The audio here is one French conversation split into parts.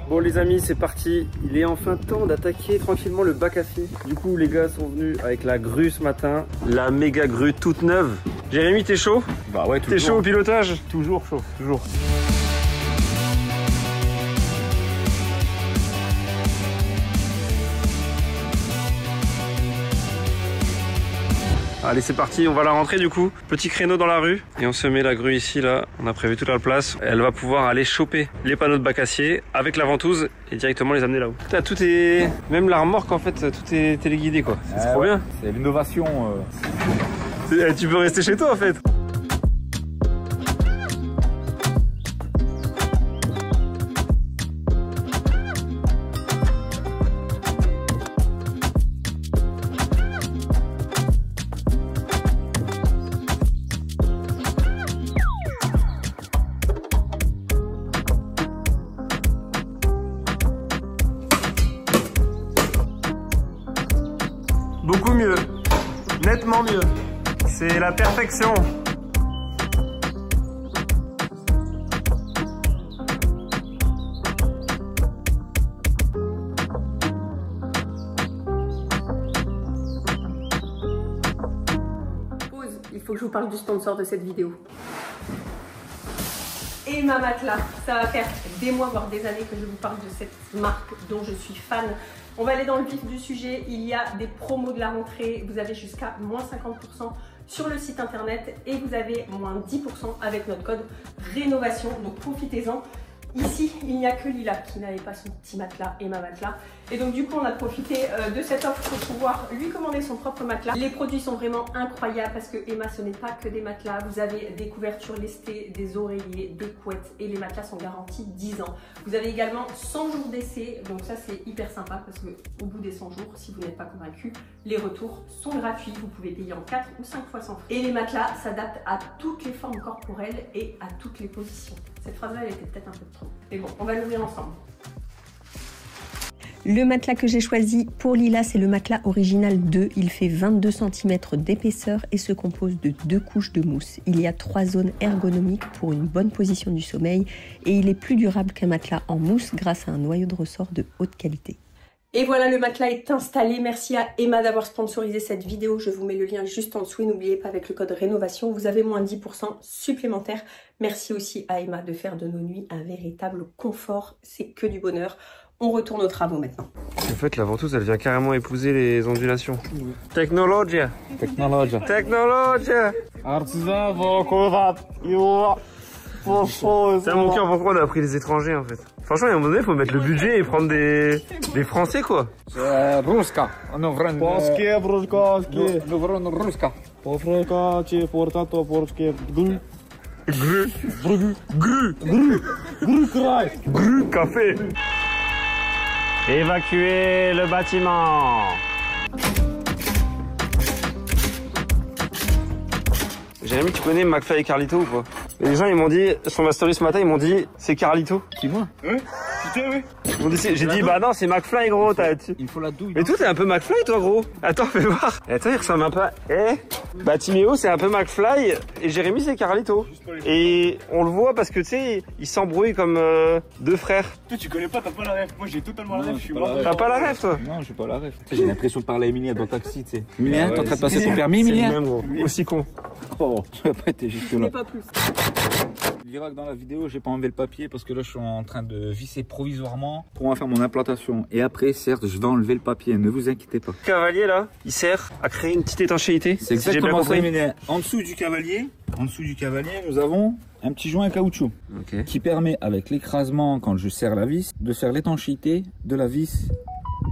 Bon les amis, c'est parti. Il est enfin temps d'attaquer tranquillement le bac à pied. Du coup les gars sont venus avec la grue ce matin. La méga grue toute neuve. Jérémy, t'es chaud? Bah ouais, toujours. T'es chaud au pilotage? Toujours chaud, toujours. Allez c'est parti, on va la rentrer du coup. Petit créneau dans la rue et on se met la grue ici là. On a prévu toute la place. Elle va pouvoir aller choper les panneaux de bac acier avec la ventouse et directement les amener là-haut. Tout est... Même la remorque en fait, tout est téléguidé quoi. C'est trop bien. C'est l'innovation. Tu peux rester chez toi en fait. Beaucoup mieux, nettement mieux, c'est la perfection. Pause, il faut que je vous parle du sponsor de cette vidéo. Emma Matelas, ça va faire des mois voire des années que je vous parle de cette marque dont je suis fan. On va aller dans le vif du sujet, il y a des promos de la rentrée, vous avez jusqu'à moins 50% sur le site internet et vous avez moins 10% avec notre code rénovation, donc profitez-en. Ici, il n'y a que Lila qui n'avait pas son petit matelas, Emma Matelas. Et donc du coup, on a profité de cette offre pour pouvoir lui commander son propre matelas. Les produits sont vraiment incroyables parce que Emma, ce n'est pas que des matelas. Vous avez des couvertures lestées, des oreillers, des couettes et les matelas sont garantis 10 ans. Vous avez également 100 jours d'essai, donc ça c'est hyper sympa parce qu'au bout des 100 jours, si vous n'êtes pas convaincu, les retours sont gratuits. Vous pouvez payer en 4 ou 5 fois sans frais. Et les matelas s'adaptent à toutes les formes corporelles et à toutes les positions. Cette phrase-là, elle était peut-être un peu trop. Mais bon, on va l'ouvrir ensemble. Le matelas que j'ai choisi pour Lila, c'est le matelas original 2. Il fait 22 cm d'épaisseur et se compose de 2 couches de mousse. Il y a 3 zones ergonomiques pour une bonne position du sommeil et il est plus durable qu'un matelas en mousse grâce à un noyau de ressort de haute qualité. Et voilà, le matelas est installé. Merci à Emma d'avoir sponsorisé cette vidéo. Je vous mets le lien juste en dessous. Et n'oubliez pas, avec le code rénovation, vous avez moins 10% supplémentaire. Merci aussi à Emma de faire de nos nuits un véritable confort. C'est que du bonheur. On retourne aux travaux maintenant. En fait, la ventouse, elle vient carrément épouser les ondulations. Technologia. Technologia. Technologia. Artisan, c'est à mon cœur pourquoi on a pris les étrangers en fait. Franchement, à un moment donné, il faut mettre le budget et prendre des Français quoi. Ruska. Polskie, bruszkowskie. Ruska. Polska, ci portato polskie. Gru. Gru café. Évacuer le bâtiment. Jérémy, tu connais McFly et Carlito ou pas? Les gens ils m'ont dit, sur ma story ce matin, ils m'ont dit c'est Carlito. Qui moi? Ouais. Putain ouais. J'ai dit bah non c'est McFly gros. Il faut la douille. Mais toi t'es un peu McFly toi gros. Attends fais voir. Attends il ressemble un peu à... Bah Timéo c'est un peu McFly et Jérémy c'est Carlito. Et on le voit parce que tu sais ils s'embrouillent comme deux frères. Toi tu connais pas, t'as pas la ref. Moi j'ai totalement la ref, je suis mort. T'as pas la ref toi? Non j'ai pas la ref. J'ai l'impression de parler à Emilia dans le taxi tu sais. Emilia t'es en train de passer ton permis Emilia? C'est le même gros. Aussi con. Oh tu vas pas être juste là. Pas plus. Tu diras que dans la vidéo j'ai pas enlevé le papier parce que là je suis en train de visser provisoirement pour pouvoir faire mon implantation. Et après certes je vais enlever le papier, ne vous inquiétez pas. Le cavalier là, il sert à créer une petite étanchéité. C'est exactement ça Emilia. En dessous du cavalier, nous avons un petit joint à caoutchouc qui permet avec l'écrasement quand je serre la vis de faire l'étanchéité de la vis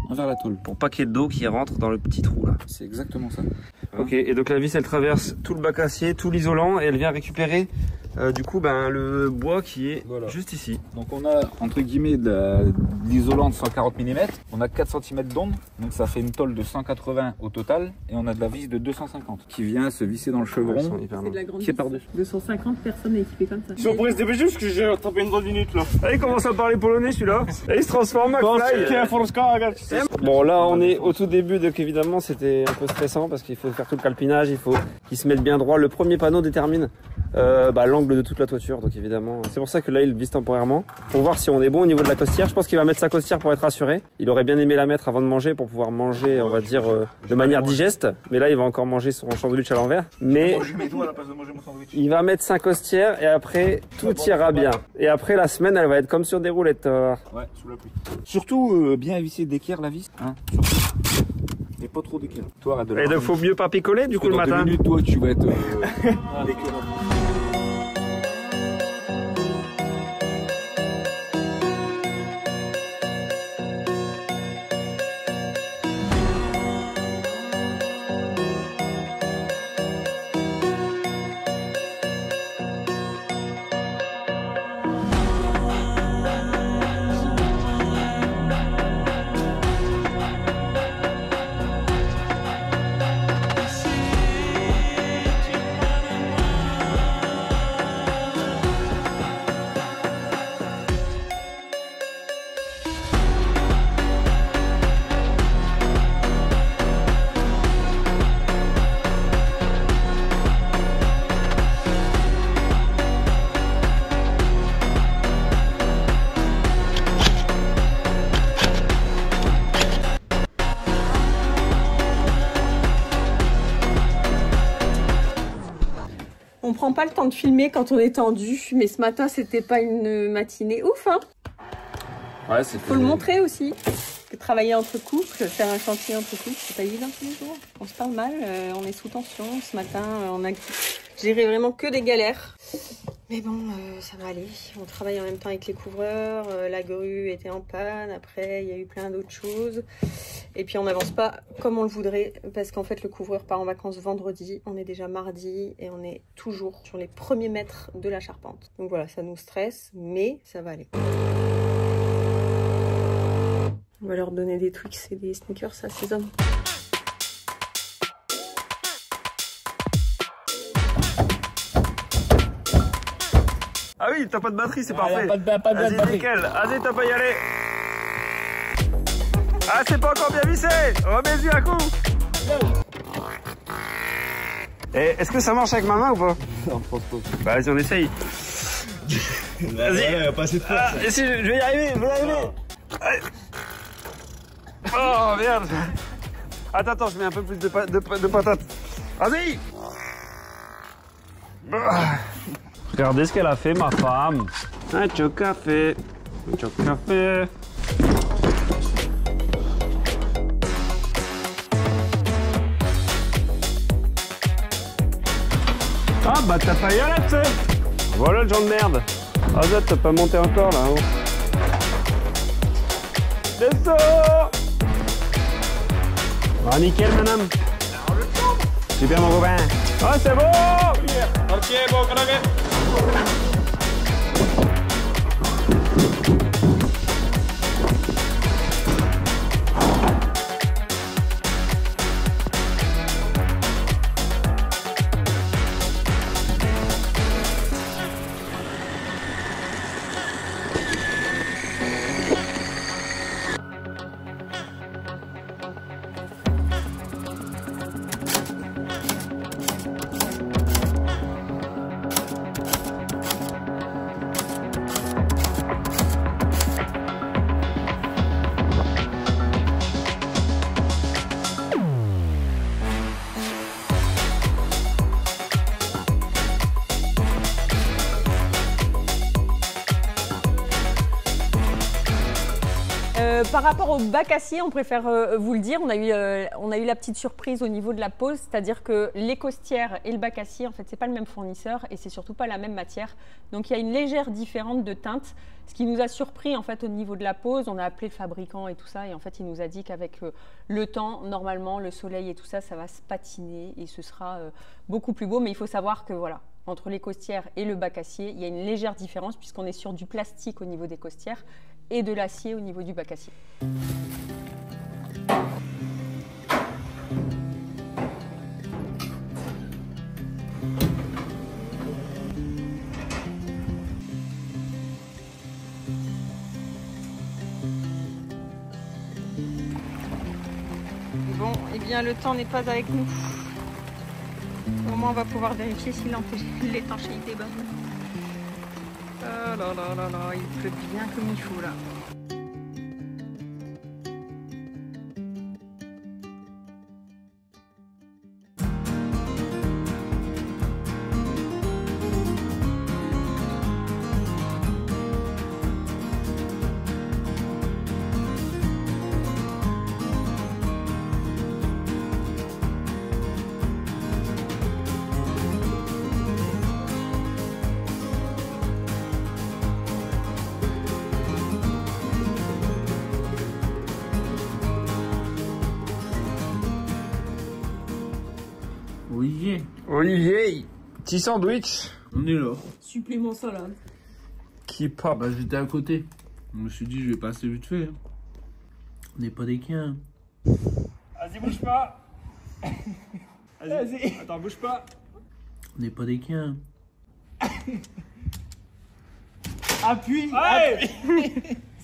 envers la tôle. Pour pas qu'il y ait d'eau qui rentre dans le petit trou là. C'est exactement ça. Ok, et donc la vis elle traverse tout le bac acier, tout l'isolant et elle vient récupérer du coup le bois qui est juste ici. Donc on a entre guillemets de l'isolant de 140 mm, on a 4 cm d'onde, donc ça fait une tôle de 180 au total et on a de la vis de 250 qui vient se visser dans le chevron qui est par-dessus. 250 personnes équipées comme ça. Si on pourrait se dépêcher parce que j'ai rattrapé une 2 minutes là. Ah, il commence à parler polonais celui-là. Et il se transforme en McFly. Bon, là, on est au tout début, donc évidemment, c'était un peu stressant parce qu'il faut faire tout le calpinage, il faut qu'ils se mettent bien droit. Le premier panneau détermine l'angle de toute la toiture, donc évidemment. C'est pour ça que là, il vise temporairement pour voir si on est bon au niveau de la costière. Je pense qu'il va mettre sa costière pour être assuré. Il aurait bien aimé la mettre avant de manger pour pouvoir manger, on va dire, de manière digeste. Mais là, il va encore manger son sandwich à l'envers. Mais il va mettre sa costière et après, tout ira bien. Et après, la semaine, elle va être comme sur des roulettes. Ouais, sous la pluie. Surtout, bien visser d'équerre la vis. Hein, surtout. Et pas trop d'équerre. Toi, arrête de Et donc, faut mieux pas picoler du coup le matin. 2 minutes, toi, tu vas être d'équerre. On prend pas le temps de filmer quand on est tendu, mais ce matin c'était pas une matinée ouf, hein. Ouais, c'est Faut le montrer aussi. Que travailler entre couples, faire un chantier entre couples, c'est pas évident tous les jours. On se parle mal, on est sous tension. Ce matin, on a géré vraiment que des galères. Mais bon, ça va aller. On travaille en même temps avec les couvreurs. La grue était en panne. Après, il y a eu plein d'autres choses. Et puis, on n'avance pas comme on le voudrait. Parce qu'en fait, le couvreur part en vacances vendredi. On est déjà mardi. Et on est toujours sur les premiers mètres de la charpente. Donc voilà, ça nous stresse. Mais ça va aller. On va leur donner des Twix et des sneakers à ces hommes. Ah oui, t'as pas de batterie, c'est parfait. Pas de Vas-y, batterie. nickel. Vas-y, t'as pas y aller. Ah, c'est pas encore bien vissé. Remets-y un coup. Et est-ce que ça marche avec ma main ou pas? Non, je pense pas. Bah, vas-y, on essaye. Vas-y. Pas assez de force. Ah, et si, je vais y arriver, Allez. Oh, merde. Attends, je mets un peu plus de patates. Vas-y. Regardez ce qu'elle a fait, ma femme. Un choc café. Ah bah t'as pas y aller, tu sais. Voilà le genre de merde. Ah ça, t'as pas monté encore là-haut. Descends. Ah nickel madame. Super mon copain. Ah c'est bon. Ok, bon, Par rapport au bac acier, on préfère vous le dire, on a eu la petite surprise au niveau de la pose, c'est-à-dire que les costières et le bac acier, en fait, c'est pas le même fournisseur et c'est surtout pas la même matière. Donc il y a une légère différence de teinte. Ce qui nous a surpris en fait au niveau de la pose, on a appelé le fabricant et tout ça, et en fait il nous a dit qu'avec le temps, normalement, le soleil et tout ça, ça va se patiner et ce sera beaucoup plus beau. Mais il faut savoir que voilà, entre les costières et le bac acier, il y a une légère différence puisqu'on est sur du plastique au niveau des costières et de l'acier au niveau du bac acier. Eh bien, le temps n'est pas avec nous. Au moins, on va pouvoir vérifier si l'étanchéité est bonne. Oh là là là là, il pleut bien comme il faut là. Olivier, petit sandwich. On est là. Supplément salade. Qui pop. Bah j'étais à côté. Je me suis dit je vais passer vite fait. On n'est pas des chiens. Vas-y, bouge pas. Vas-y. Attends, bouge pas. On n'est pas des chiens. Appuie. Ouais.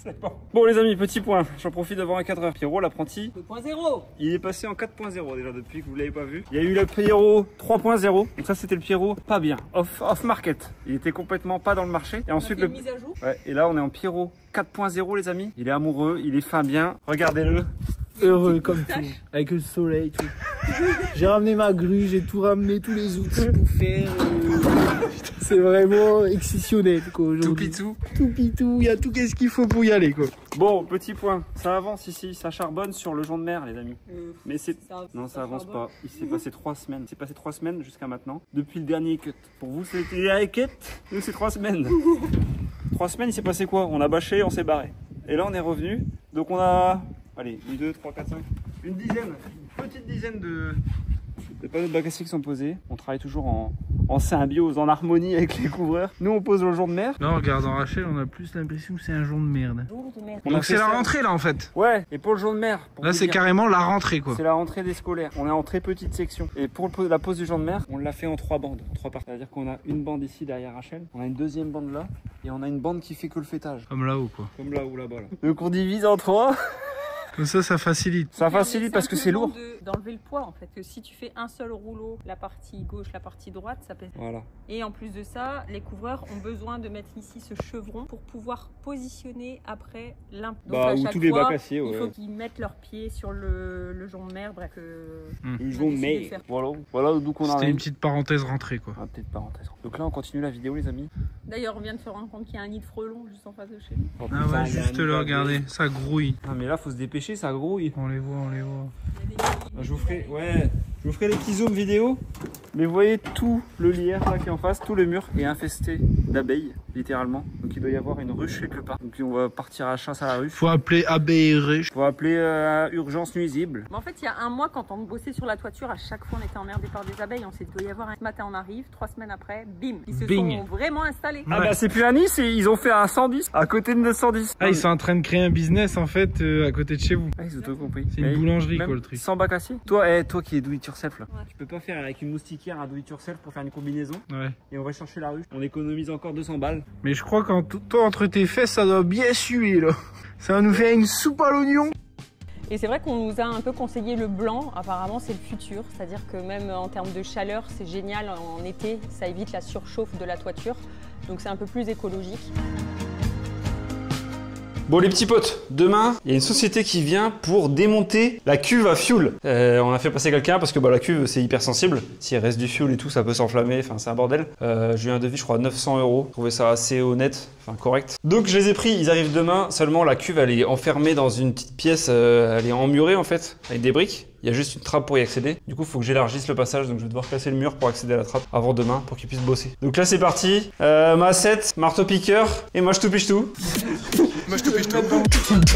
C'est bon. Bon les amis, petit point, j'en profite d'avoir un cadreur. Pierrot l'apprenti, 2.0. il est passé en 4.0 déjà depuis que vous l'avez pas vu. Il y a eu le Pierrot 3.0, donc ça c'était le Pierrot pas bien, off market. Il était complètement pas dans le marché. Et ensuite mise à jour. Ouais, et là on est en Pierrot 4.0 les amis. Il est amoureux, il est fin bien, regardez-le. Heureux comme tout, avec le soleil et tout. J'ai ramené ma grue, j'ai tout ramené, tous les outils pour faire. C'est vraiment exceptionnel quoi aujourd'hui. Tout pitou. Tout pitou, il y a tout qu'est-ce qu'il faut pour y aller quoi. Bon, petit point, ça avance ici, ça charbonne sur le jonc de mer les amis. Mais c'est... Non, ça avance pas. Il s'est passé 3 semaines. C'est passé 3 semaines jusqu'à maintenant. Depuis le dernier cut. Pour vous, c'était le dernier cut. Nous, c'est 3 semaines. 3 semaines, il s'est passé quoi? On a bâché, on s'est barré. Et là, on est revenu. Donc, on a... Allez, 1, 2, 3, 4, 5. Une petite dizaine de panneaux de bacassier qui sont posés. On travaille toujours en symbiose, en harmonie avec les couvreurs. Nous, on pose le jonc de mer. Là, en regardant Rachel, on a plus l'impression que c'est un jonc de merde. Donc, c'est la rentrée là en fait. Ouais, et pour le jonc de mer. Là, c'est carrément la rentrée quoi. C'est la rentrée des scolaires. On est en très petite section. Et pour la pose du jonc de mer, on l'a fait en 3 bandes, 3 parties. C'est-à-dire qu'on a une bande ici derrière Rachel, on a une deuxième bande là, et on a une bande qui fait que le fêtage. Comme là-haut quoi. Comme là ou là-bas là. Donc on divise en 3. Comme ça facilite. Ça facilite parce que c'est lourd. D'enlever le poids en fait. Que si tu fais un seul rouleau, la partie gauche, la partie droite, ça pèse. Voilà. Et en plus de ça, les couvreurs ont besoin de mettre ici ce chevron pour pouvoir positionner après l'impôt. Donc à chaque tous les fois, bacassiers, il faut qu'ils mettent leurs pieds sur le jonc de mer. Bref, le jonc de mer. Voilà d'où qu'on arrive. C'était une petite parenthèse rentrée quoi. Ah, petite parenthèse. Donc là, on continue la vidéo les amis. D'ailleurs, on vient de se rendre compte qu'il y a un nid de frelons juste en face de chez nous. Oh, ah putain, ouais, juste là, regardez, ça grouille. Ah mais là, faut se dépêcher, ça grouille. On les voit. Je vous ferai les petits zooms vidéo. Mais vous voyez tout le lierre là qui est en face, tout le mur est infesté d'abeilles, littéralement. Donc il doit y avoir une ruche quelque part. Donc on va partir à la chasse à la ruche. Faut appeler ABR. Faut appeler urgence nuisible. Mais en fait, il y a un mois, quand on bossait sur la toiture, à chaque fois on était emmerdé par des abeilles. On s'est dit, il doit y avoir un matin, on arrive, 3 semaines après, bim, ils se sont vraiment installés. Ah bah c'est plus à Nice, et ils ont fait un 110 à côté de 910. Ah, ils sont en train de créer un business en fait à côté de chez vous. Ah, ils ont tout compris. C'est une boulangerie quoi le truc. Sans bacassier. Toi qui es do it yourself là, tu peux pas faire avec une moustiquaire un do it yourself pour faire une combinaison. Ouais. Et on va chercher la ruche. On économise encore 200 balles. Mais je crois qu'en toi entre tes fesses ça doit bien suer là. Ça va nous faire une soupe à l'oignon. Et c'est vrai qu'on nous a un peu conseillé le blanc, apparemment c'est le futur, c'est-à-dire que même en termes de chaleur, c'est génial en été, ça évite la surchauffe de la toiture, donc c'est un peu plus écologique. Bon les petits potes, demain, il y a une société qui vient pour démonter la cuve à fuel. On a fait passer quelqu'un parce que la cuve c'est hyper sensible. S'il reste du fuel et tout, ça peut s'enflammer, enfin c'est un bordel. J'ai eu un devis, je crois, 900 €. Je trouvais ça assez honnête, enfin correct. Donc je les ai pris, ils arrivent demain. Seulement la cuve, elle est enfermée dans une petite pièce, elle est emmurée en fait, avec des briques. Il y a juste une trappe pour y accéder. Du coup, il faut que j'élargisse le passage. Donc, je vais devoir casser le mur pour accéder à la trappe avant demain pour qu'ils puissent bosser. Donc là, c'est parti. Massette, marteau-piqueur et moi, je touche tout. Moi je te piche tout.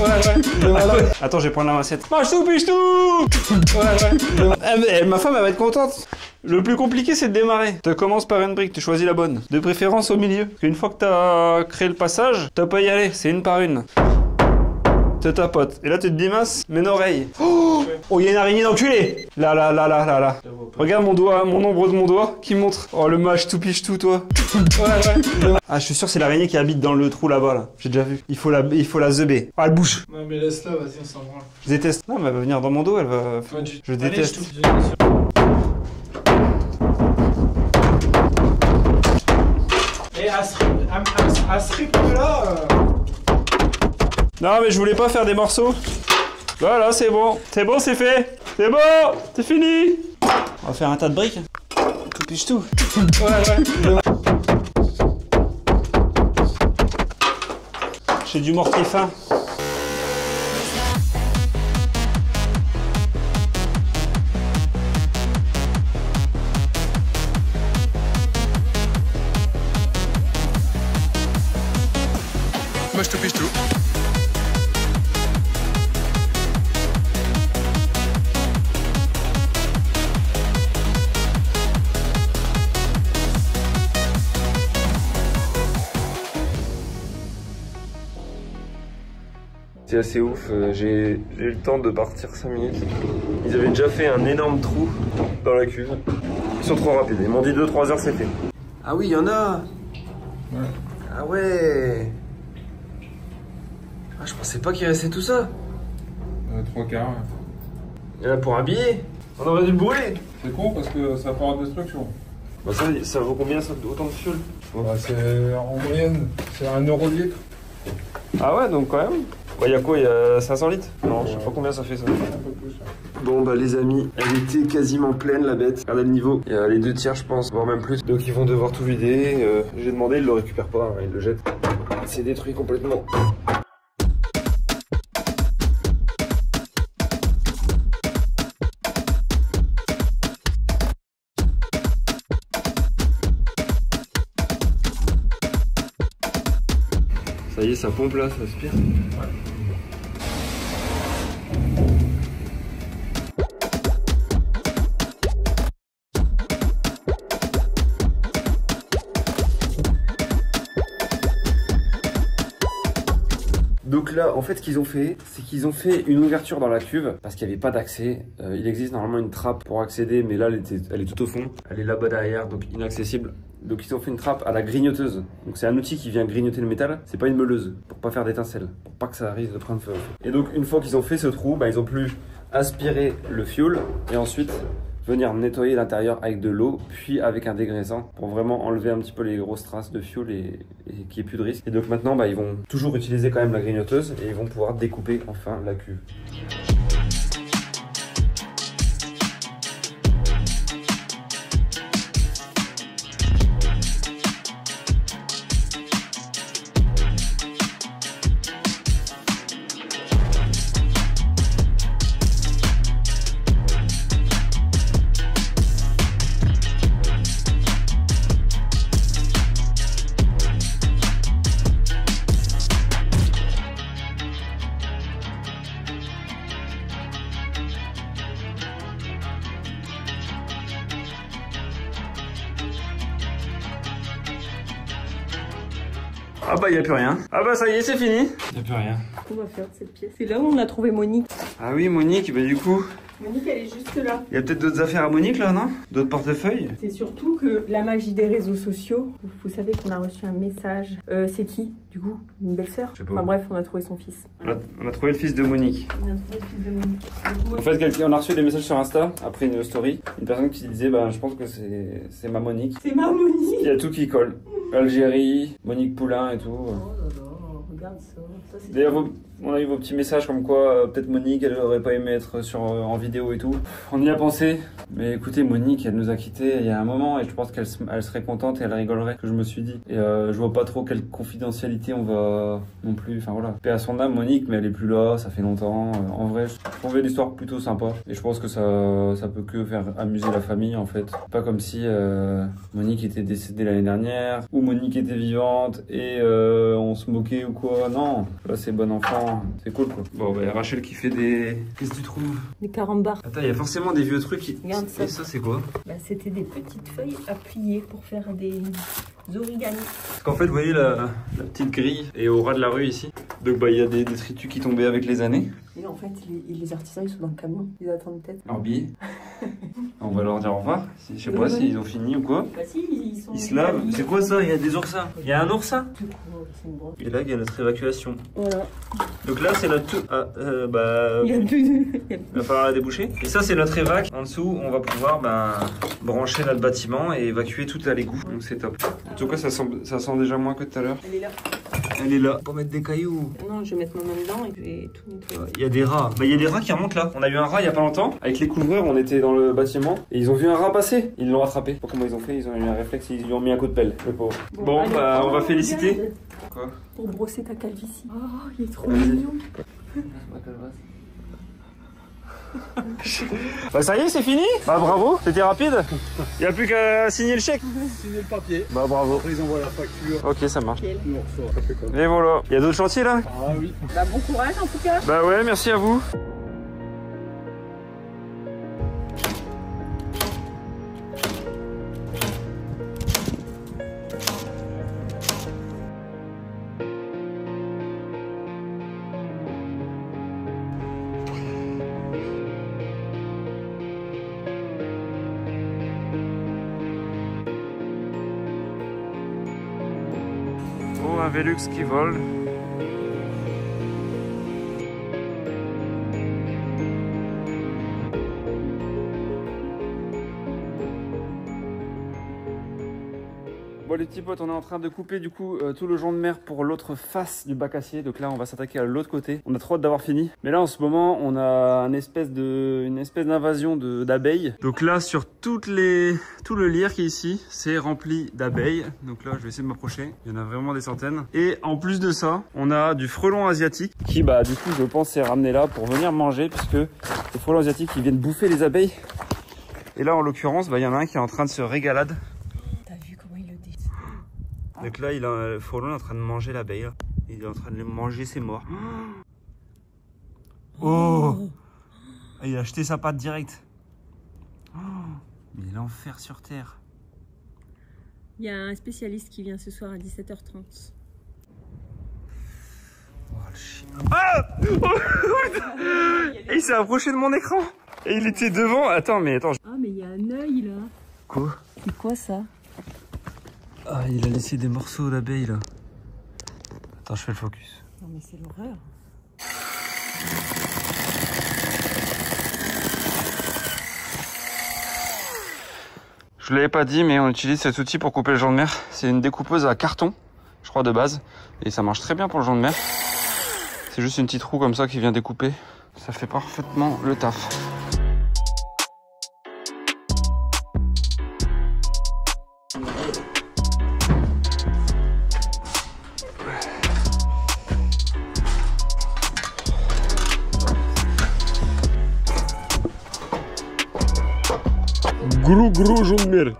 Ouais. Attends, je vais prendre la massette. Moi, je touche tout. Ouais. Ma femme, elle va être contente. Le plus compliqué, c'est de démarrer. Tu commences par une brique, tu choisis la bonne. De préférence au milieu. Parce qu'une fois que tu as créé le passage, tu n'as pas à y aller. C'est une par une. te tapote. Et là, tu te dis mince, mais une oreille. Oh, oh, il y a une araignée d'enculé. Là. Regarde mon doigt, mon ombre de mon doigt qui montre. Oh, le mage tout piche tout, toi. Ouais. Ah, je suis sûr, c'est l'araignée qui habite dans le trou là-bas, là. J'ai déjà vu. Il faut la zeuber. Ah, elle bouge. Non, mais laisse-la, vas-y, on s'en branle. Je déteste. Non, mais elle va venir dans mon dos, elle va. Je déteste. Et à ce rythme-là. Non, mais je voulais pas faire des morceaux. Voilà, c'est bon. C'est bon, c'est fait. C'est bon, c'est fini. On va faire un tas de briques. Tout piche tout. Ouais. J'ai du mortier fin. Moi je te piche tout. C'est assez ouf, j'ai eu le temps de partir 5 minutes. Ils avaient déjà fait un énorme trou dans la cuve. Ils sont trop rapides, ils m'ont dit 2-3 heures c'est fait. Ah oui, il y en a. Ouais. Ah ouais. Ah, je pensais pas qu'il restait tout ça. 3 quarts. Il y en a pour habiller. On aurait dû le brûler. C'est con parce que ça part en destruction. Bah ça vaut combien ça, autant de fuel? Bah, c'est en moyenne, c'est 1 euro de litre. Ah ouais, donc quand même. Bah, y a quoi? Il y a 500 litres? Non, je sais pas combien ça fait ça. Un peu plus. Bon bah les amis, elle était quasiment pleine la bête. Regardez le niveau, il y a les 2 tiers je pense, voire même plus. Donc ils vont devoir tout vider. J'ai demandé, ils le récupèrent pas, hein, ils le jettent. C'est détruit complètement. Ça y est, ça pompe là, ça aspire. Ouais. Donc là, en fait, ce qu'ils ont fait, c'est qu'ils ont fait une ouverture dans la cuve parce qu'il n'y avait pas d'accès. Il existe normalement une trappe pour accéder, mais là, elle est tout au fond. Elle est là-bas derrière, donc inaccessible. Donc ils ont fait une trappe à la grignoteuse. Donc c'est un outil qui vient grignoter le métal. C'est pas une meuleuse, pour pas faire d'étincelles, pour pas que ça risque de prendre feu. Et donc une fois qu'ils ont fait ce trou, bah, ils ont pu aspirer le fioul et ensuite venir nettoyer l'intérieur avec de l'eau, puis avec un dégraissant pour vraiment enlever un petit peu les grosses traces de fioul et qu'il n'y ait plus de risque. Et donc maintenant, bah, ils vont toujours utiliser quand même la grignoteuse et ils vont pouvoir découper enfin la cuve. Ah bah y a plus rien. Ah bah ça y est, c'est fini. Y a plus rien. Qu'est-ce qu'on va faire de cette pièce? C'est là où on a trouvé Monique. Ah oui, Monique, bah du coup... Monique, elle est juste là. Il y a peut-être d'autres affaires à Monique là, non? D'autres portefeuilles? C'est surtout que la magie des réseaux sociaux, vous savez qu'on a reçu un message. C'est qui, du coup? Une belle-sœur? Je sais pas. Enfin bref, on a trouvé son fils. Voilà. On a trouvé le fils de Monique. On a trouvé le fils de Monique. En fait, on a reçu des messages sur Insta, après une story. Une personne qui disait, bah je pense que c'est ma Monique. C'est ma Monique. Il y a tout qui colle. Algérie, Monique Poulain et tout. Oh là là, regarde ça. D'ailleurs, on a eu vos petits messages comme quoi peut-être Monique elle aurait pas aimé être en vidéo et tout. On y a pensé, mais écoutez, Monique elle nous a quittés il y a un moment et je pense qu'elle serait contente et elle rigolerait, que je me suis dit. Et je vois pas trop quelle confidentialité on va non plus. Enfin voilà, paix à son âme Monique, mais elle est plus là, ça fait longtemps. En vrai, je trouvais l'histoire plutôt sympa et je pense que ça peut que faire amuser la famille en fait. Pas comme si Monique était décédée l'année dernière ou Monique était vivante et on se moquait ou quoi. Non, là c'est bon enfant. C'est cool quoi. Bon bah Rachel qui fait des... Qu'est-ce que tu trouves? Des carambars. Attends, il y a forcément des vieux trucs qui... Regarde ça. Et ça c'est quoi? Bah, c'était des petites feuilles à plier pour faire des origamis. Parce qu'en fait vous voyez la petite grille est au ras de la rue ici. Donc bah il y a des détritus qui tombaient avec les années. Et en fait, les artisans, ils sont dans le camion. Ils attendent peut-être. Leurs billets. On va leur dire au revoir. Je sais pas s'ils ont fini ou quoi. Bah si, ils sont... Ils se lavent. C'est quoi ça? Il y a des oursins. Il y a un oursin. C'est une brosse. Et là, il y a notre évacuation. Voilà. Donc là, c'est notre... Il y a plus... Il va falloir la déboucher. Et ça, c'est notre évac. En dessous, on va pouvoir brancher notre bâtiment et évacuer tout à l'égout. Donc c'est top. En tout cas, ça sent déjà moins que tout à l'heure. Elle est là. Elle est là. Pour mettre des cailloux. Non, je vais mettre ma main dedans et je vais tout nettoyer. Il y a des rats. Bah, il y a des rats qui remontent là. On a eu un rat il y a pas longtemps. Avec les couvreurs, on était dans le bâtiment et ils ont vu un rat passer. Ils l'ont attrapé. Comment ils ont fait? Ils ont eu un réflexe, ils lui ont mis un coup de pelle. Le pauvre. Bon, allez, on va féliciter. Regarde. Quoi? Pour brosser ta calvitie. Oh, il est trop mignon. Bah ça y est, c'est fini. Bah bravo, c'était rapide. Il n'y a plus qu'à signer le chèque. Signer le papier. Bah bravo. Après, ils envoient la facture. Ok, ça marche. Nous, on reçoit. Ça fait comme. Et voilà. Il y a d'autres chantiers là? Ah oui. Bah bon courage en tout cas. Bah ouais, merci à vous. Oh, un Velux qui vole. Bon les petits potes, on est en train de couper du coup tout le jonc de mer pour l'autre face du bac acier. Donc là on va s'attaquer à l'autre côté. On a trop hâte d'avoir fini. Mais là en ce moment on a une espèce d'invasion d'abeilles. Donc là sur tout le lierre qui est ici, c'est rempli d'abeilles. Donc là je vais essayer de m'approcher. Il y en a vraiment des centaines. Et en plus de ça, on a du frelon asiatique qui du coup je pense est ramené là pour venir manger, puisque les frelons asiatiques ils viennent bouffer les abeilles. Et là en l'occurrence il y en a un qui est en train de se régalade. Donc là, le frelon est en train de manger l'abeille. Il est en train de manger ses morts. Oh! Il a jeté sa patte direct. Oh, mais l'enfer sur terre. Il y a un spécialiste qui vient ce soir à 17h30. Oh le chien. Ah! Et il s'est approché de mon écran. Et il était devant. Attends. Ah mais il y a un œil là. Quoi? C'est quoi ça? Ah, il a laissé des morceaux d'abeille là. Attends, je fais le focus. Non mais c'est l'horreur. Je vous l'avais pas dit, mais on utilise cet outil pour couper le jonc de mer. C'est une découpeuse à carton, je crois de base. Et ça marche très bien pour le jonc de mer. C'est juste une petite roue comme ça qui vient découper. Ça fait parfaitement le taf. Gros jonc de mer.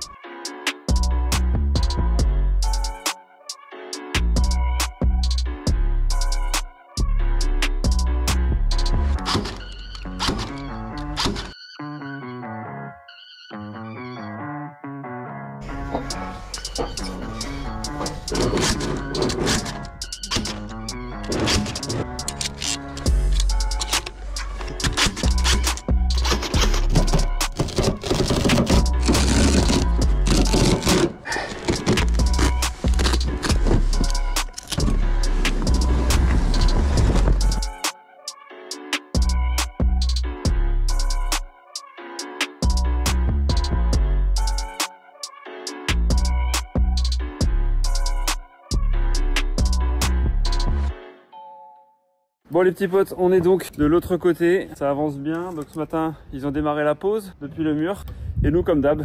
Bon les petits potes, on est donc de l'autre côté, ça avance bien. Donc ce matin, ils ont démarré la pose depuis le mur. Et nous, comme d'hab,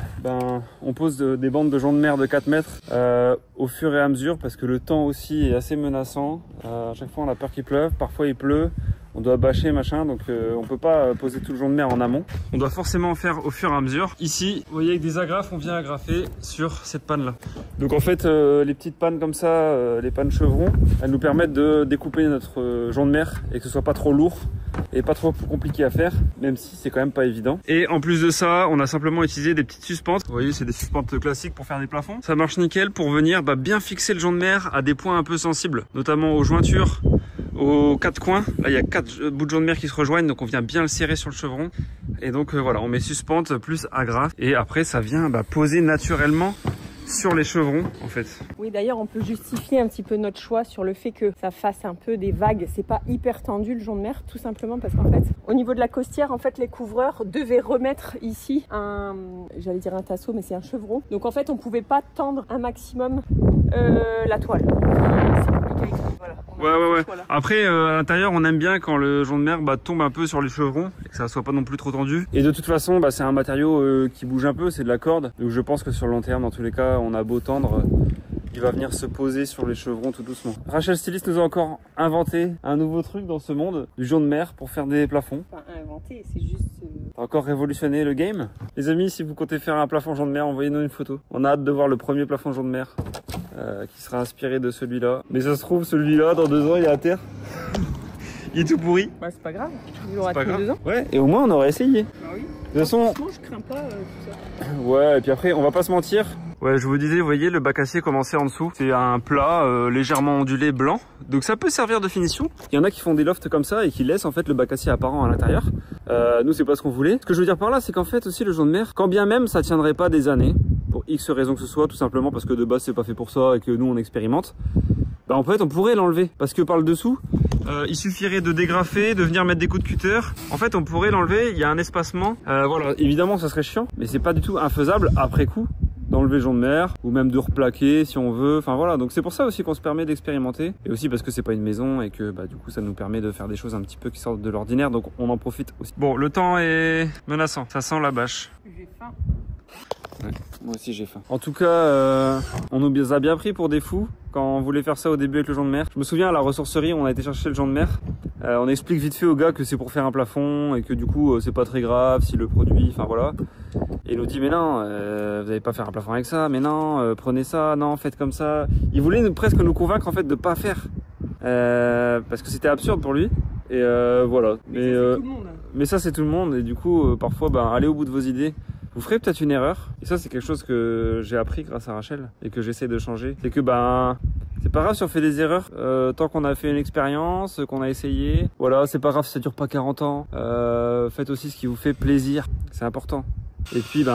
on pose des bandes de jonc de mer de 4 mètres au fur et à mesure, parce que le temps aussi est assez menaçant. À chaque fois, on a peur qu'il pleuve, parfois il pleut. On doit bâcher machin, donc on peut pas poser tout le jonc de mer en amont. On doit forcément en faire au fur et à mesure. Ici, vous voyez, avec des agrafes, on vient agrafer sur cette panne là. Donc en fait, les petites pannes comme ça, les pannes chevrons, elles nous permettent de découper notre jonc de mer et que ce soit pas trop lourd et pas trop compliqué à faire, même si c'est quand même pas évident. Et en plus de ça, on a simplement utilisé des petites suspentes. Vous voyez, c'est des suspentes classiques pour faire des plafonds. Ça marche nickel pour venir bien fixer le jonc de mer à des points un peu sensibles, notamment aux jointures, aux 4 coins. Là, il y a 4 bouts de jaune de mer qui se rejoignent, donc on vient bien le serrer sur le chevron. Et donc voilà, on met suspente plus agrafe. Et après, ça vient poser naturellement sur les chevrons en fait. Oui, d'ailleurs on peut justifier un petit peu notre choix sur le fait que ça fasse un peu des vagues. C'est pas hyper tendu le jaune de mer, tout simplement parce qu'en fait au niveau de la costière, en fait les couvreurs devaient remettre ici un, j'allais dire un tasseau, mais c'est un chevron. Donc en fait on pouvait pas tendre un maximum la toile. C'est compliqué à expliquer. Voilà. Ouais. Après, à l'intérieur, on aime bien quand le jaune de mer tombe un peu sur les chevrons et que ça soit pas non plus trop tendu. Et de toute façon, c'est un matériau qui bouge un peu, c'est de la corde. Donc je pense que sur le long terme, dans tous les cas, on a beau tendre, il va venir se poser sur les chevrons tout doucement. Rachel Styliste nous a encore inventé un nouveau truc dans ce monde, du jaune de mer pour faire des plafonds. Enfin, inventé, c'est juste... T'as encore révolutionné le game. Les amis, si vous comptez faire un plafond jaune de mer, envoyez-nous une photo. On a hâte de voir le premier plafond jaune de mer. Qui sera inspiré de celui-là. Mais ça se trouve, celui-là, dans 2 ans, il est à terre. Il est tout pourri. C'est pas grave, il aura tous 2 ans. Ouais, et au moins, on aurait essayé. Bah oui. De toute façon... Franchement, je crains pas tout ça. Ouais, et puis après, on va pas se mentir. Ouais, je vous disais, vous voyez, le bacassier commençait en dessous. C'est un plat légèrement ondulé blanc. Donc ça peut servir de finition. Il y en a qui font des lofts comme ça et qui laissent en fait le bacassier apparent à l'intérieur. Nous, c'est pas ce qu'on voulait. Ce que je veux dire par là, c'est qu'en fait aussi le jaune de mer, quand bien même ça tiendrait pas des années, pour X raisons que ce soit, tout simplement parce que de base c'est pas fait pour ça et que nous on expérimente, en fait on pourrait l'enlever. Parce que par le dessous, il suffirait de dégrafer, de venir mettre des coups de cutter. En fait on pourrait l'enlever, il y a un espacement. Voilà, évidemment ça serait chiant, mais c'est pas du tout infaisable après coup d'enlever le jaune de mer ou même de replaquer si on veut. Enfin voilà, donc c'est pour ça aussi qu'on se permet d'expérimenter et aussi parce que c'est pas une maison et que du coup ça nous permet de faire des choses un petit peu qui sortent de l'ordinaire, donc on en profite aussi. Bon, le temps est menaçant, ça sent la bâche. J'ai faim. Ouais, moi aussi j'ai faim. En tout cas, on nous a bien pris pour des fous quand on voulait faire ça au début avec le jaune de mer. Je me souviens à la ressourcerie, on a été chercher le jaune de mer. On explique vite fait aux gars que c'est pour faire un plafond et que du coup c'est pas très grave si le produit, enfin voilà. Et il nous dit mais non, vous n'allez pas faire un plafond avec ça, mais non, prenez ça, non, faites comme ça. Il voulait presque nous convaincre en fait de pas faire, parce que c'était absurde pour lui. Et voilà. Mais ça c'est tout le monde et du coup parfois allez au bout de vos idées. Vous ferez peut-être une erreur, et ça c'est quelque chose que j'ai appris grâce à Rachel et que j'essaie de changer. C'est que c'est pas grave si on fait des erreurs, tant qu'on a fait une expérience, qu'on a essayé. Voilà, c'est pas grave si ça dure pas 40 ans. Faites aussi ce qui vous fait plaisir, c'est important. Et puis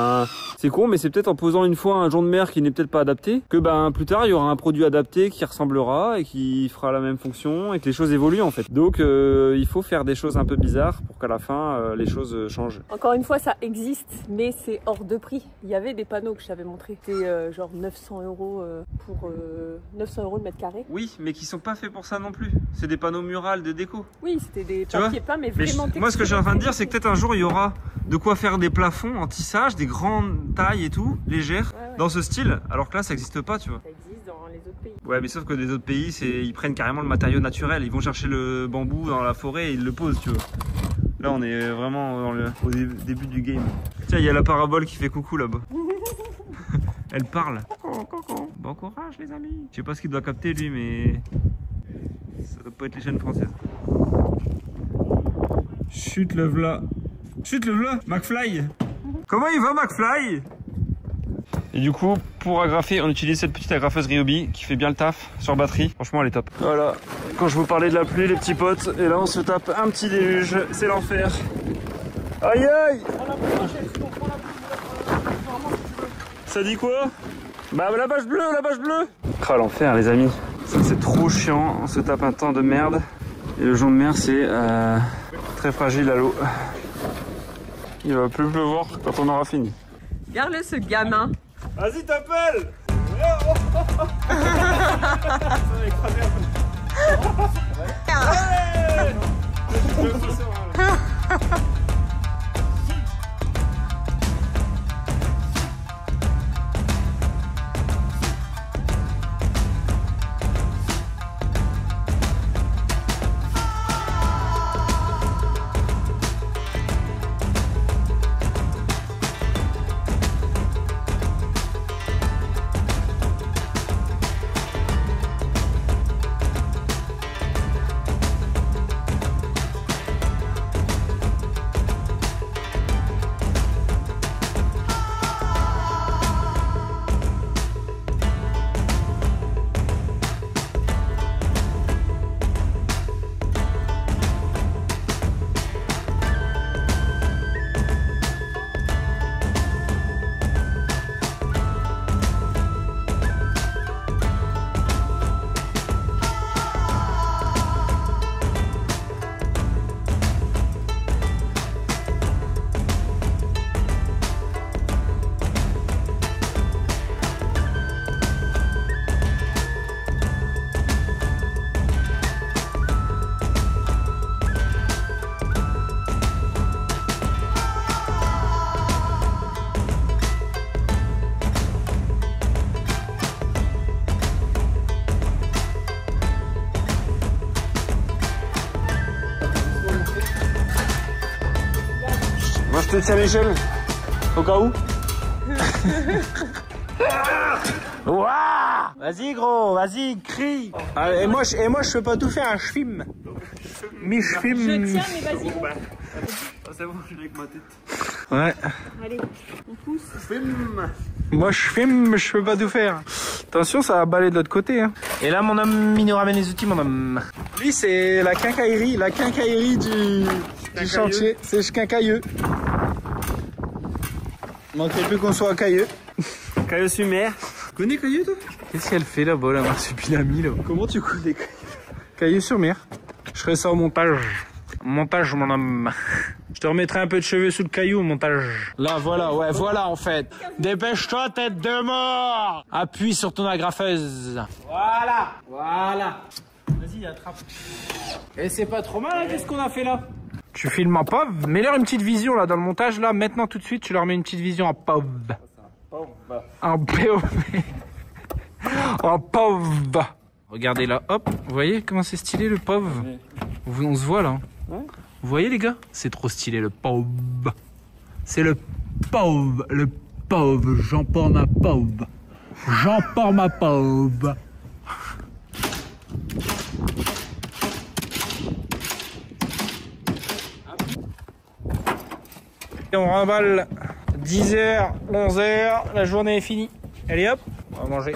c'est con, mais c'est peut-être en posant une fois un jaune de mer qui n'est peut-être pas adapté que plus tard il y aura un produit adapté qui ressemblera et qui fera la même fonction et que les choses évoluent en fait. Donc il faut faire des choses un peu bizarres pour qu'à la fin les choses changent. Encore une fois, ça existe, mais c'est hors de prix. Il y avait des panneaux que je t'avais montré, c'était genre 900 € pour 900 € le mètre carré. Oui, mais qui sont pas faits pour ça non plus. C'est des panneaux murales de déco. Oui, c'était des papiers peints, mais vraiment. Moi, ce que j'ai en train de dire, c'est que peut-être un jour il y aura de quoi faire des plafonds en tissage, des grandes tailles et tout, légères, dans ce style, alors que là ça existe pas, tu vois. Ça existe dans les autres pays. Ouais, mais sauf que les autres pays, ils prennent carrément le matériau naturel, ils vont chercher le bambou dans la forêt et ils le posent, tu vois. Là on est vraiment au début du game. Tiens, il y a la parabole qui fait coucou là-bas. Elle parle. Coucou. Bon courage les amis. Je sais pas ce qu'il doit capter lui, mais ça doit pas être les chaînes françaises. Chut le v'là. Chut le v'là, McFly. Comment il va McFly? Et du coup, pour agrafer, on utilise cette petite agrafeuse Ryobi qui fait bien le taf sur batterie. Franchement, elle est top. Voilà, quand je vous parlais de la pluie, les petits potes, et là on se tape un petit déluge, c'est l'enfer. Aïe aïe. Ça dit quoi? La bâche bleue, la bâche bleue. Ah, l'enfer les amis, ça c'est trop chiant, on se tape un temps de merde. Et le jaune de mer c'est très fragile à l'eau. Il va plus pleuvoir quand on aura fini. Regarde-le ce gamin. Vas-y, t'appelles. Moi je te tiens l'échelle. Au cas où. Ouah! Vas-y gros, vas-y, crie. Et moi je peux pas tout faire, je filme. Mais je filme. Je tiens, mais vas-y. C'est bon, je suis avec ma tête. Ouais. Allez, on pousse. Moi je filme, je peux pas tout faire. Attention, ça va balayer de l'autre côté. Hein. Et là mon homme, il nous ramène les outils, mon homme. Lui c'est la quincaillerie du chantier. C'est quincailleux. Manquerait plus qu'on soit cailleux. Cailleux sur mer. Tu connais Cailleux toi? Qu'est-ce qu'elle fait là-bas, la marsupilami là? Comment tu connais Cailleux? Cailleux sur mer. Je ferai ça au montage. Montage, mon homme. Je te remettrai un peu de cheveux sous le caillou au montage. Là, voilà, ouais, voilà en fait. Dépêche-toi, tête de mort. Appuie sur ton agrafeuse. Voilà, voilà. Vas-y, attrape. Et c'est pas trop mal, hein, qu'est-ce qu'on a fait là? Tu filmes en POV, mets-leur une petite vision là dans le montage là, maintenant tout de suite, tu leur mets une petite vision en POV. En POV. En POV. Regardez là, hop, vous voyez comment c'est stylé le POV? On se voit là. Ouais. Vous voyez les gars? C'est trop stylé le POV. C'est le POV, le POV. J'emporte ma POV. J'emporte ma POV. Et on remballe 10h, 11h, la journée est finie. Allez hop, on va manger.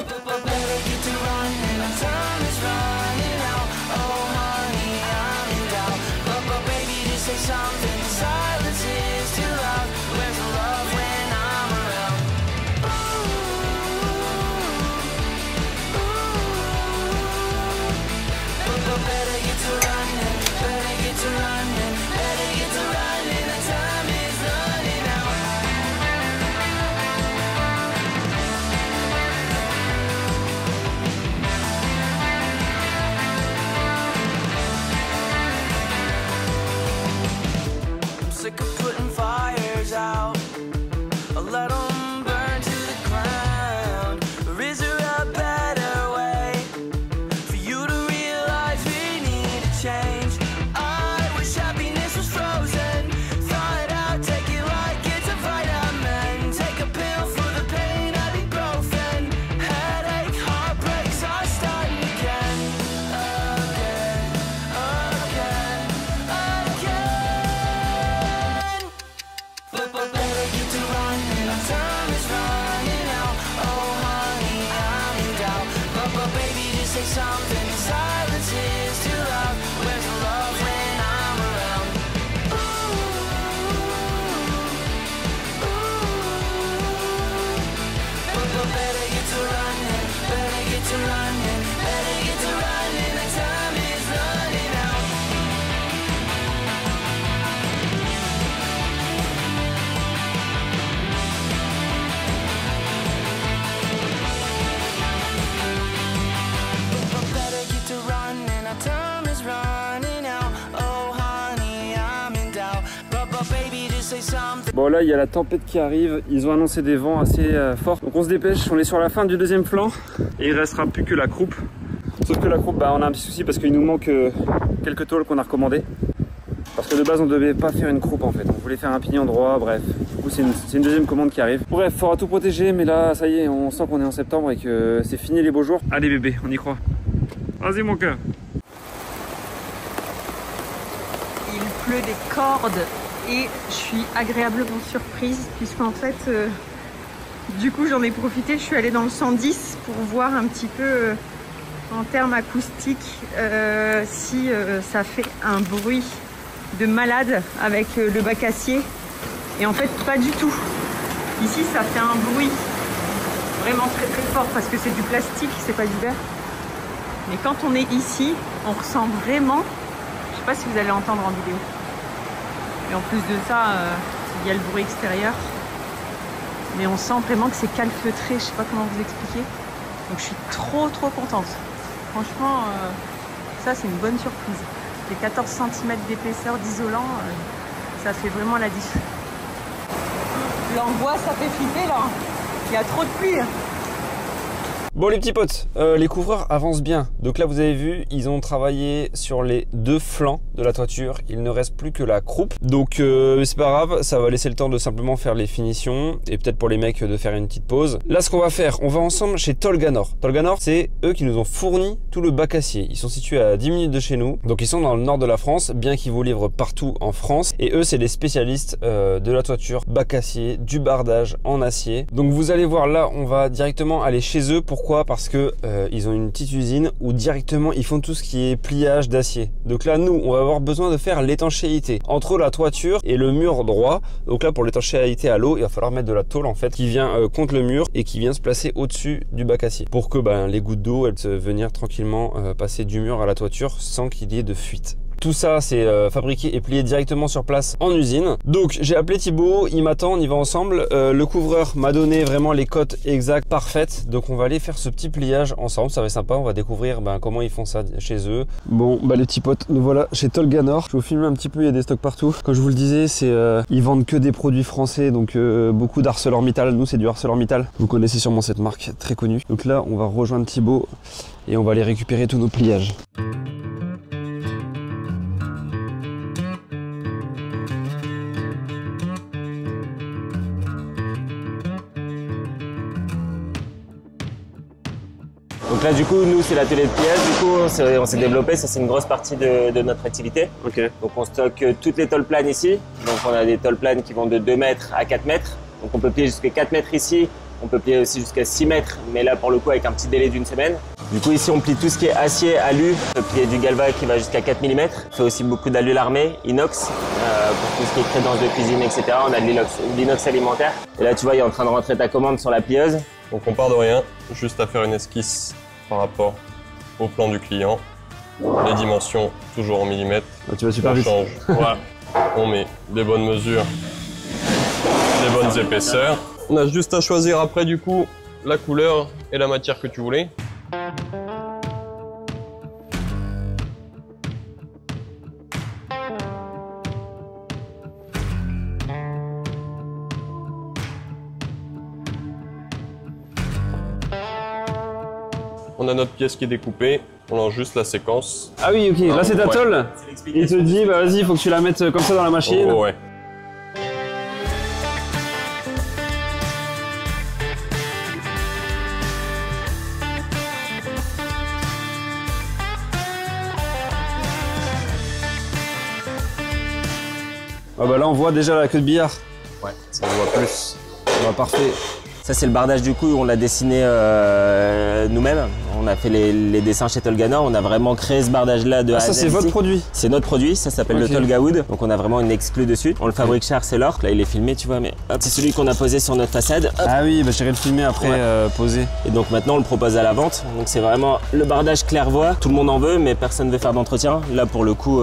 Bon là il y a la tempête qui arrive, ils ont annoncé des vents assez forts. Donc on se dépêche, on est sur la fin du deuxième flanc et il restera plus que la croupe. Sauf que la croupe, bah, on a un petit souci parce qu'il nous manque quelques tôles qu'on a recommandées. Parce que de base on devait pas faire une croupe en fait, on voulait faire un pignon droit, bref. Du coup c'est une deuxième commande qui arrive. Bref, faudra tout protéger, mais là ça y est, on sent qu'on est en septembre et que c'est fini les beaux jours. Allez bébé, on y croit. Vas-y mon cœur. Il pleut des cordes. Et je suis agréablement surprise puisqu'en fait, du coup j'en ai profité, je suis allée dans le 110 pour voir un petit peu en termes acoustiques si ça fait un bruit de malade avec le bacassier. Et en fait pas du tout. Ici ça fait un bruit vraiment très très fort parce que c'est du plastique, c'est pas du verre. Mais quand on est ici, on ressent vraiment, je sais pas si vous allez entendre en vidéo. Et en plus de ça, il y a le bruit extérieur. Mais on sent vraiment que c'est calfeutré, je sais pas comment vous expliquer. Donc je suis trop contente. Franchement, ça c'est une bonne surprise. Les 14 cm d'épaisseur d'isolant, ça fait vraiment la diff. L'angoisse, ça fait flipper là. Il y a trop de pluie. Bon les petits potes, les couvreurs avancent bien. Donc là vous avez vu, ils ont travaillé sur les 2 flancs de la toiture. Il ne reste plus que la croupe. Donc c'est pas grave, ça va laisser le temps de simplement faire les finitions et peut-être pour les mecs de faire une petite pause. Là ce qu'on va faire, on va ensemble chez Tolganor. Tolganor, c'est eux qui nous ont fourni tout le bac acier. Ils sont situés à 10 minutes de chez nous. Donc ils sont dans le nord de la France, bien qu'ils vous livrent partout en France. Et eux c'est les spécialistes de la toiture, bac acier, du bardage en acier. Donc vous allez voir là, on va directement aller chez eux. Pourquoi ? Parce que ils ont une petite usine où directement ils font tout ce qui est pliage d'acier. Donc là nous on va avoir besoin de faire l'étanchéité entre la toiture et le mur droit. Donc là pour l'étanchéité à l'eau il va falloir mettre de la tôle en fait qui vient contre le mur et qui vient se placer au-dessus du bac acier pour que les gouttes d'eau elles se venir tranquillement passer du mur à la toiture sans qu'il y ait de fuite. Tout ça c'est fabriqué et plié directement sur place en usine. Donc j'ai appelé Thibaut, il m'attend, on y va ensemble. Le couvreur m'a donné vraiment les cotes exactes, parfaites. Donc on va aller faire ce petit pliage ensemble, ça va être sympa. On va découvrir comment ils font ça chez eux. Bon les petits potes, nous voilà chez Tolganor. Je vais vous filmer un petit peu, il y a des stocks partout. Comme je vous le disais, c'est ils vendent que des produits français, donc beaucoup d'ArcelorMittal. Nous c'est du ArcelorMittal. Vous connaissez sûrement cette marque très connue. Donc là on va rejoindre Thibaut et on va aller récupérer tous nos pliages. Donc là du coup nous c'est l'atelier de pliage, du coup on s'est développé, ça c'est une grosse partie de notre activité. Okay. Donc on stocke toutes les tôles planes ici, donc on a des tôles planes qui vont de 2 mètres à 4 mètres, donc on peut plier jusqu'à 4 mètres ici, on peut plier aussi jusqu'à 6 mètres, mais là pour le coup avec un petit délai d'1 semaine. Du coup ici on plie tout ce qui est acier, alu, on peut plier du galva qui va jusqu'à 4 mm, on fait aussi beaucoup d'alu armé, inox, pour tout ce qui est crédence de cuisine etc, on a de l'inox alimentaire. Et là tu vois il est en train de rentrer ta commande sur la plieuse. Donc on part de rien, juste à faire une esquisse par rapport au plan du client. Les dimensions toujours en millimètres. Tu vas super on vite. Change. Voilà. On met des bonnes mesures, des bonnes épaisseurs. On a juste à choisir après du coup la couleur et la matière que tu voulais. On a notre pièce qui est découpée, on lance juste la séquence. Ah oui, ok, là c'est ta tôle. Il te dit, vas-y, il faut que tu la mettes comme ça dans la machine. Oh, ouais. Ah là on voit déjà la queue de billard. Ouais, ça on voit plus. Parfait. Ça c'est le bardage du coup, on l'a dessiné nous-mêmes. On a fait les dessins chez Tolganor, on a vraiment créé ce bardage là de A à Z. Ça c'est votre produit? C'est notre produit, ça s'appelle le Tolga Wood. Donc on a vraiment une exclue dessus. On le fabrique chez Arcelor, là il est filmé tu vois, mais c'est celui qu'on a posé sur notre façade. Hop. Ah oui, j'irai le filmer après poser. Et donc maintenant on le propose à la vente. Donc c'est vraiment le bardage clair-voie, tout le monde en veut mais personne ne veut faire d'entretien. Là pour le coup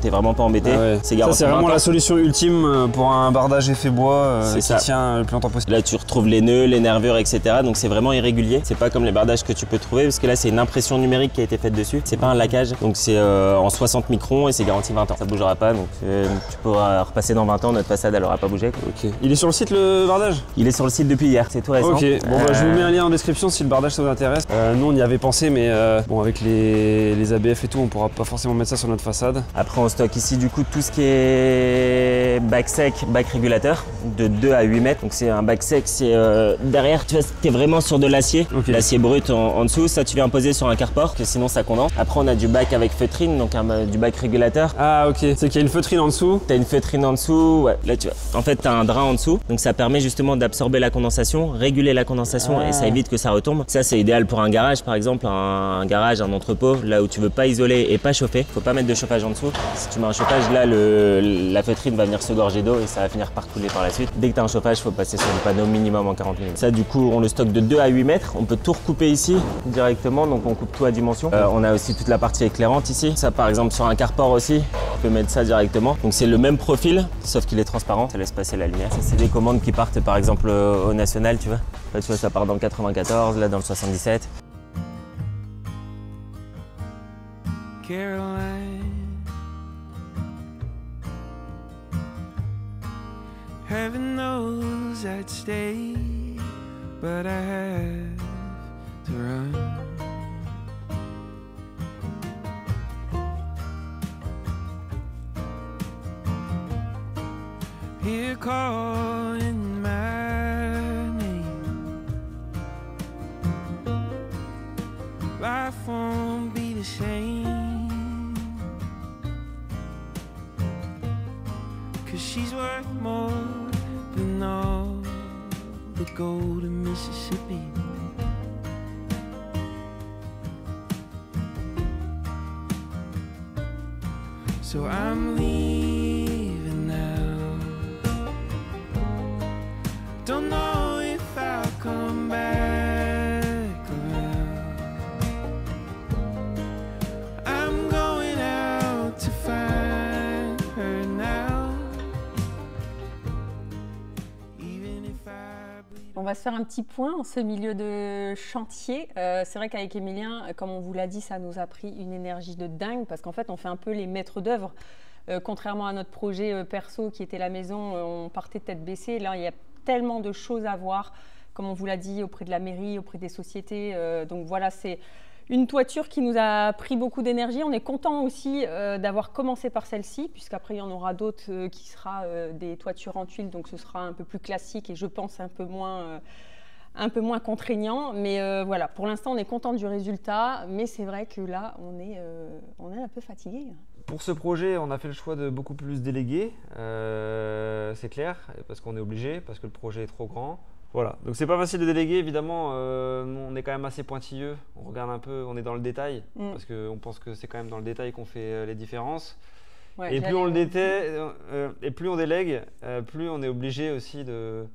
t'es vraiment pas embêté, c'est garanti. Ça c'est vraiment la solution ultime pour un bardage effet bois qui ça. tient le plus longtemps possible. Là tu retrouves les nœuds, les nervures etc. Donc c'est vraiment irrégulier. C'est pas comme les bardages que tu peux trouver parce que là c'est une impression numérique qui a été faite dessus. C'est pas un laquage. Donc c'est en 60 microns et c'est garanti 20 ans. Ça bougera pas donc tu pourras repasser dans 20 ans, notre façade elle aura pas bougé. Ok. Il est sur le site le bardage? Il est sur le site depuis hier, c'est tout récent. Ok, bon je vous mets un lien en description si le bardage ça vous intéresse. Nous on y avait pensé mais bon avec les ABF et tout on pourra pas forcément mettre ça sur notre façade. Après on stocke ici du coup tout ce qui est bac sec, bac régulateur de 2 à 8 mètres. Donc c'est un bac sec, c'est derrière tu vois t'es vraiment sur de l'acier, l'acier brut en dessous. Ça tu viens poser sur un carport que sinon ça condense. Après on a du bac avec feutrine, donc du bac régulateur. Ah ok, c'est qu'il y a une feutrine en dessous. T'as une feutrine en dessous, ouais. Là tu vois. En fait t'as un drain en dessous, donc ça permet justement d'absorber la condensation, réguler la condensation et ça évite que ça retombe. Ça c'est idéal pour un garage par exemple, un garage, un entrepôt, là où tu veux pas isoler et pas chauffer. Faut pas mettre de chauffage en dessous. Si tu mets un chauffage là, la feutrine va venir se gorger d'eau et ça va finir par couler par la suite. Dès que t'as un chauffage, faut passer sur le panneau minimum en 40 minutes. Ça du coup on le stocke de 2 à 8 mètres. On peut tout recouper ici directement, donc on coupe tout à dimension. On a aussi toute la partie éclairante ici. Ça par exemple sur un carport aussi, on peut mettre ça directement. Donc c'est le même profil, sauf qu'il est transparent, ça laisse passer la lumière. Ça c'est des commandes qui partent par exemple au national, tu vois. Là tu vois ça part dans le 94, là dans le 77. Caroline, heaven knows I'd stay, but I have to run. Here calling my name. Life won't be the same, 'cause she's worth more than all the gold in Mississippi. So I'm leaving now. Don't know if I'll come back around. I'm going out to find her now. Even if I bleed. On va se faire un petit point en ce milieu de chantier. C'est vrai qu'avec Emilien, comme on vous l'a dit, ça nous a pris une énergie de dingue parce qu'en fait, on fait un peu les maîtres d'œuvre. Contrairement à notre projet perso qui était la maison, on partait tête baissée. Là, il y a tellement de choses à voir, comme on vous l'a dit, auprès de la mairie, auprès des sociétés. Donc voilà, c'est une toiture qui nous a pris beaucoup d'énergie. On est content aussi d'avoir commencé par celle-ci, puisqu'après, il y en aura d'autres qui sera des toitures en tuiles. Donc ce sera un peu plus classique et je pense un peu moins contraignant. Mais voilà, pour l'instant, on est content du résultat. Mais c'est vrai que là, on est un peu fatigué. Pour ce projet, on a fait le choix de beaucoup plus déléguer, c'est clair, parce qu'on est obligé, parce que le projet est trop grand. Voilà, donc c'est pas facile de déléguer, évidemment, on est quand même assez pointilleux, on regarde un peu, on est dans le détail, parce qu'on pense que c'est quand même dans le détail qu'on fait les différences. Ouais, et plus on le et plus on délègue, plus on est obligé aussi de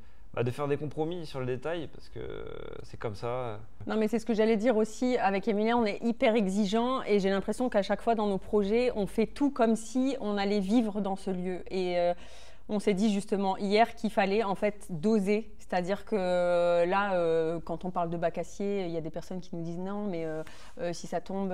faire des compromis sur le détail, parce que c'est comme ça. Non, mais c'est ce que j'allais dire aussi. Avec Emilien, on est hyper exigeant et j'ai l'impression qu'à chaque fois dans nos projets, on fait tout comme si on allait vivre dans ce lieu. Et on s'est dit justement hier qu'il fallait en fait doser. C'est-à-dire que là, quand on parle de bac acier, il y a des personnes qui nous disent non, mais si ça tombe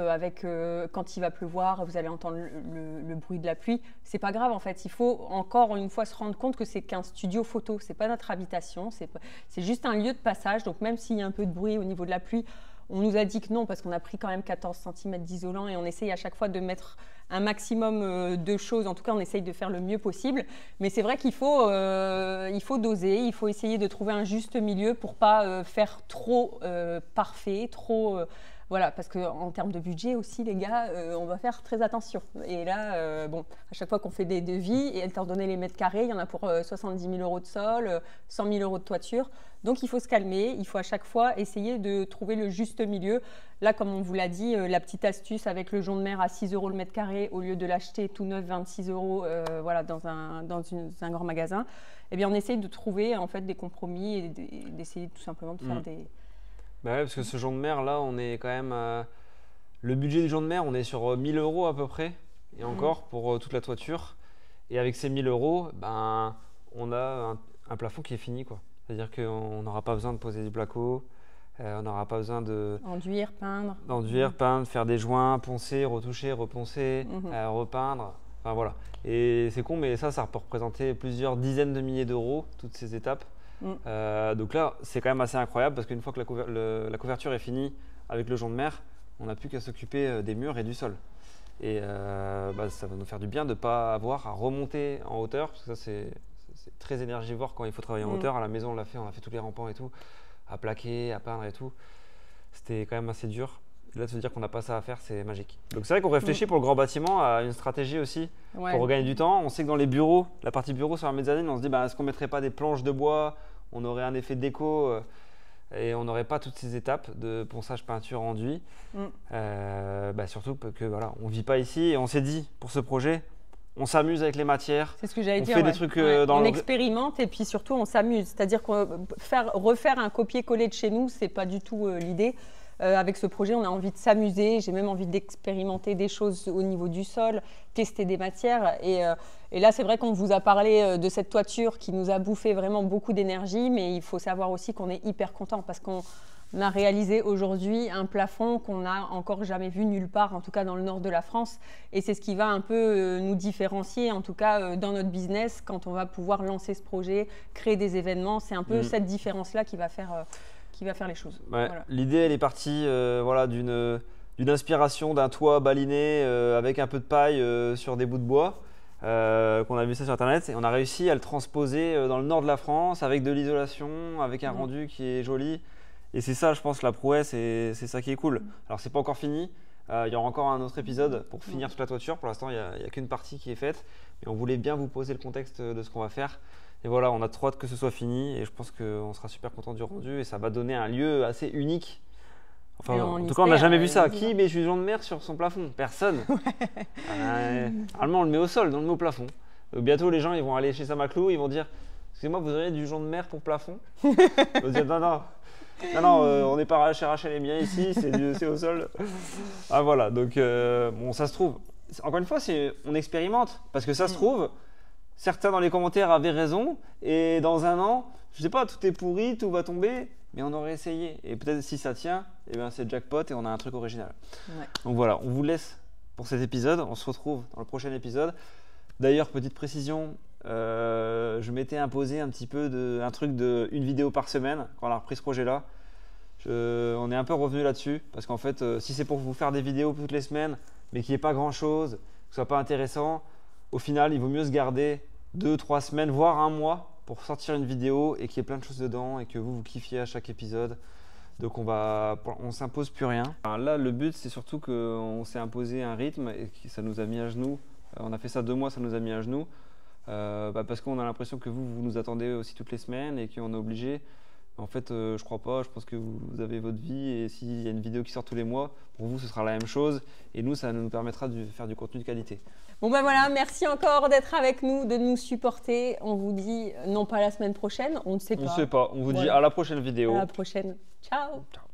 quand il va pleuvoir, vous allez entendre le bruit de la pluie. C'est pas grave en fait. Il faut encore une fois se rendre compte que c'est qu'un studio photo. C'est pas notre habitation. C'est juste un lieu de passage. Donc même s'il y a un peu de bruit au niveau de la pluie, on nous a dit que non parce qu'on a pris quand même 14 cm d'isolant et on essaye à chaque fois de mettre un maximum de choses. En tout cas, on essaye de faire le mieux possible. Mais c'est vrai qu'il faut doser, il faut essayer de trouver un juste milieu pour pas faire trop parfait, trop... voilà, parce qu'en termes de budget aussi, les gars, on va faire très attention. Et là, bon, à chaque fois qu'on fait des devis, et étant donné les mètres carrés, il y en a pour 70 000 € de sol, 100 000 € de toiture. Donc, il faut se calmer. Il faut à chaque fois essayer de trouver le juste milieu. Là, comme on vous l'a dit, la petite astuce avec le jonc de mer à 6 € le mètre carré, au lieu de l'acheter tout neuf, 26 €, voilà, dans un grand magasin, eh bien, on essaye de trouver en fait des compromis et d'essayer tout simplement de faire des... Bah ouais, parce que ce jonc de mer là, on est quand même le budget du jonc de mer, on est sur 1000 € à peu près, et encore pour toute la toiture. Et avec ces 1000 €, ben on a un plafond qui est fini quoi. C'est-à-dire qu'on n'aura pas besoin de poser du placo, on n'aura pas besoin de enduire, peindre, faire des joints, poncer, retoucher, reponcer, repeindre. Enfin voilà. Et c'est con, mais ça peut représenter plusieurs dizaines de milliers d'euros toutes ces étapes. Donc là, c'est quand même assez incroyable parce qu'une fois que la couverture est finie avec le jonc de mer, on n'a plus qu'à s'occuper des murs et du sol. Et ça va nous faire du bien de ne pas avoir à remonter en hauteur, parce que ça c'est très énergivore quand il faut travailler en hauteur. À la maison, on a fait tous les rampants et tout, à plaquer, à peindre et tout. C'était quand même assez dur. Là, de se dire qu'on n'a pas ça à faire, c'est magique. Donc c'est vrai qu'on réfléchit pour le grand bâtiment à une stratégie aussi pour gagner du temps. On sait que dans les bureaux, la partie bureau sur la mezzanine, on se dit est-ce qu'on ne mettrait pas des planches de bois, on aurait un effet déco et on n'aurait pas toutes ces étapes de ponçage, peinture, enduit. Surtout que voilà, on ne vit pas ici et on s'est dit pour ce projet, on s'amuse avec les matières. C'est ce que j'allais dire. On fait des trucs on expérimente et puis surtout on s'amuse. C'est-à-dire que refaire un copier-coller de chez nous, c'est pas du tout l'idée. Avec ce projet, on a envie de s'amuser. J'ai même envie d'expérimenter des choses au niveau du sol, tester des matières. Et là, c'est vrai qu'on vous a parlé de cette toiture qui nous a bouffé vraiment beaucoup d'énergie, mais il faut savoir aussi qu'on est hyper content parce qu'on a réalisé aujourd'hui un plafond qu'on n'a encore jamais vu nulle part, en tout cas dans le nord de la France. Et c'est ce qui va un peu nous différencier, en tout cas dans notre business, quand on va pouvoir lancer ce projet, créer des événements. C'est un peu cette différence-là qui va faire qui va faire les choses. Ouais. Voilà. L'idée, elle est partie voilà, d'une inspiration d'un toit baliné avec un peu de paille sur des bouts de bois. Qu'on a vu ça sur internet et on a réussi à le transposer dans le nord de la France avec de l'isolation, avec un rendu qui est joli. Et c'est ça, je pense, la prouesse et c'est ça qui est cool. Alors, c'est pas encore fini. Il y aura encore un autre épisode pour finir toute la toiture. Pour l'instant, il n'y a qu'une partie qui est faite. Mais on voulait bien vous poser le contexte de ce qu'on va faire. Et voilà, on a trop hâte que ce soit fini. Et je pense qu'on sera super content du rendu. Et ça va donner un lieu assez unique. Enfin, en tout cas, on n'a jamais vu ça. Qui met du jonc de mer sur son plafond? Personne. Normalement, on le met au sol, on le met au plafond. Bientôt, les gens ils vont aller chez Samaclou. Ils vont dire excusez-moi, vous auriez du jonc de mer pour plafond? On va dire non, on n'est pas chez Rachel et Mia ici, c'est au sol. Ah voilà, donc bon, ça se trouve. Encore une fois, on expérimente parce que ça se trouve, certains dans les commentaires avaient raison et dans un an, je sais pas, tout est pourri, tout va tomber, mais on aurait essayé. Et peut-être si ça tient, eh ben, c'est jackpot et on a un truc original. Ouais. Donc voilà, on vous laisse pour cet épisode. On se retrouve dans le prochain épisode. D'ailleurs, petite précision. Je m'étais imposé un petit peu un truc de une vidéo par semaine quand on a repris ce projet-là. On est un peu revenu là-dessus parce qu'en fait, si c'est pour vous faire des vidéos toutes les semaines, mais qu'il n'y ait pas grand-chose, que ce soit pas intéressant, au final, il vaut mieux se garder 2-3 semaines, voire un mois pour sortir une vidéo et qu'il y ait plein de choses dedans et que vous kiffiez à chaque épisode. Donc on s'impose plus rien. Alors là, le but, c'est surtout qu'on s'est imposé un rythme et que ça nous a mis à genoux. On a fait ça 2 mois, ça nous a mis à genoux. Parce qu'on a l'impression que vous nous attendez aussi toutes les semaines et qu'on est obligé. En fait, je crois pas. Je pense que vous avez votre vie et s'il y a une vidéo qui sort tous les mois, pour vous, ce sera la même chose. Et nous, ça nous permettra de faire du contenu de qualité. Bon ben voilà, merci encore d'être avec nous, de nous supporter. On vous dit non pas la semaine prochaine, on ne sait pas. On ne sait pas. On vous dit à la prochaine vidéo. À la prochaine. Ciao. Ciao.